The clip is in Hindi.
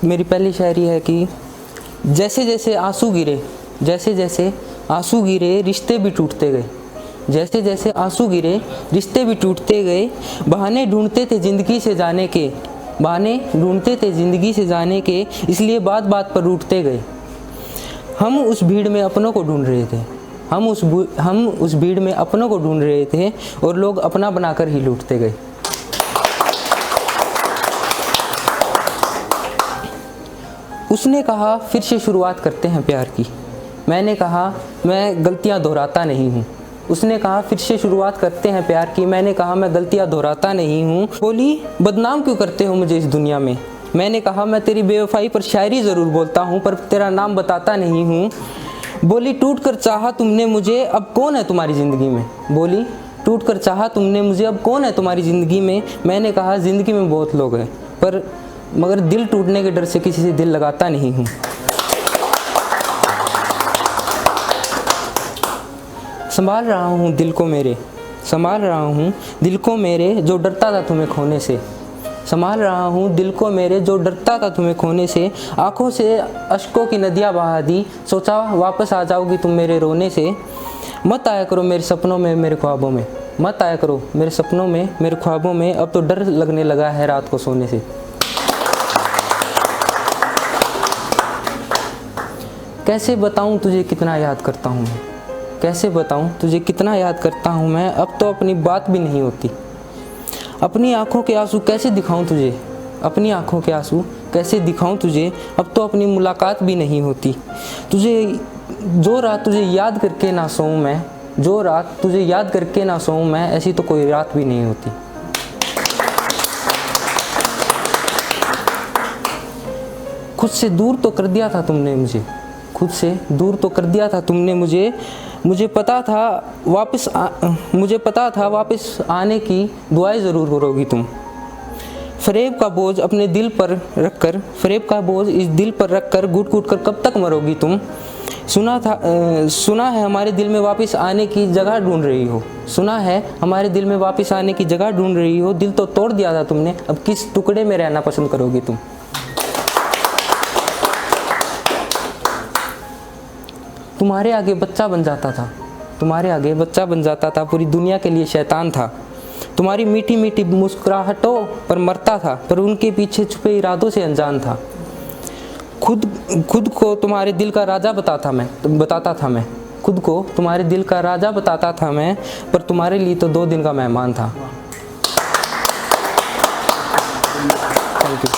मेरी पहली शायरी है कि जैसे जैसे आंसू गिरे, जैसे जैसे आंसू गिरे रिश्ते भी टूटते गए, जैसे जैसे आंसू गिरे रिश्ते भी टूटते गए। बहाने ढूंढते थे ज़िंदगी से जाने के, बहाने ढूंढते थे ज़िंदगी से जाने के, इसलिए बात बात पर रूठते गए। हम उस भीड़ में अपनों को ढूंढ रहे थे, हम उस भीड़ में अपनों को ढूंढ रहे थे और लोग अपना बनाकर ही लूटते गए। उसने कहा फिर से शुरुआत करते हैं प्यार की, मैंने कहा मैं गलतियां दोहराता नहीं हूँ। उसने कहा फिर से शुरुआत करते हैं प्यार की, मैंने कहा मैं गलतियां दोहराता नहीं हूँ। बोली बदनाम क्यों करते हो मुझे इस दुनिया में, मैंने कहा मैं तेरी बेवफाई पर शायरी ज़रूर बोलता हूँ पर तेरा नाम बताता नहीं हूँ। बोली टूट कर चाहा तुमने मुझे, अब कौन है तुम्हारी ज़िंदगी में, बोली टूट कर चाहा तुमने मुझे, अब कौन है तुम्हारी ज़िंदगी में। मैंने कहा ज़िंदगी में बहुत लोग हैं पर मगर दिल टूटने के डर से किसी से दिल लगाता नहीं हूँ। संभाल रहा हूँ दिल को मेरे, संभाल रहा हूँ दिल को मेरे जो डरता था तुम्हें खोने से, संभाल रहा हूँ दिल को मेरे जो डरता था तुम्हें खोने से। आँखों से अश्कों की नदियाँ बहा दी, सोचा वापस आ जाओगी तुम मेरे रोने से। मत आया करो मेरे सपनों में मेरे ख्वाबों में, मत आया करो मेरे सपनों में मेरे ख्वाबों में, अब तो डर लगने लगा है रात को सोने से। कैसे बताऊँ तुझे कितना याद करता हूँ मैं, कैसे बताऊँ तुझे कितना याद करता हूँ मैं, अब तो अपनी बात भी नहीं होती। अपनी आँखों के आंसू कैसे दिखाऊँ तुझे, अपनी आँखों के आंसू कैसे दिखाऊँ तुझे, अब तो अपनी मुलाकात भी नहीं होती। तुझे जो रात तुझे याद करके ना सोऊं मैं, जो रात तुझे याद करके ना सोऊं मैं, ऐसी तो कोई रात भी नहीं होती। खुद से दूर तो कर दिया था तुमने मुझे, खुद से दूर तो कर दिया था तुमने मुझे। मुझे पता था वापस आने की दुआएं ज़रूर करोगी तुम। फरेब का बोझ अपने दिल पर रखकर, फरेब का बोझ इस दिल पर रखकर घुट घुट कर कब तक मरोगी तुम। सुना है हमारे दिल में वापस आने की जगह ढूंढ रही हो, सुना है हमारे दिल में वापस आने की जगह ढूंढ रही हो। दिल तो तोड़ दिया था तुमने, अब किस टुकड़े में रहना पसंद करोगी तुम। तुम्हारे आगे बच्चा बन जाता था, तुम्हारे आगे बच्चा बन जाता था, पूरी दुनिया के लिए शैतान था। तुम्हारी मीठी मीठी मुस्कुराहटों पर मरता था, पर उनके पीछे छुपे इरादों से अनजान था। खुद को तुम्हारे दिल का राजा बताता था मैं, खुद को तुम्हारे दिल का राजा बताता था मैं, पर तुम्हारे लिए तो 2 दिन का मेहमान था। Thank you.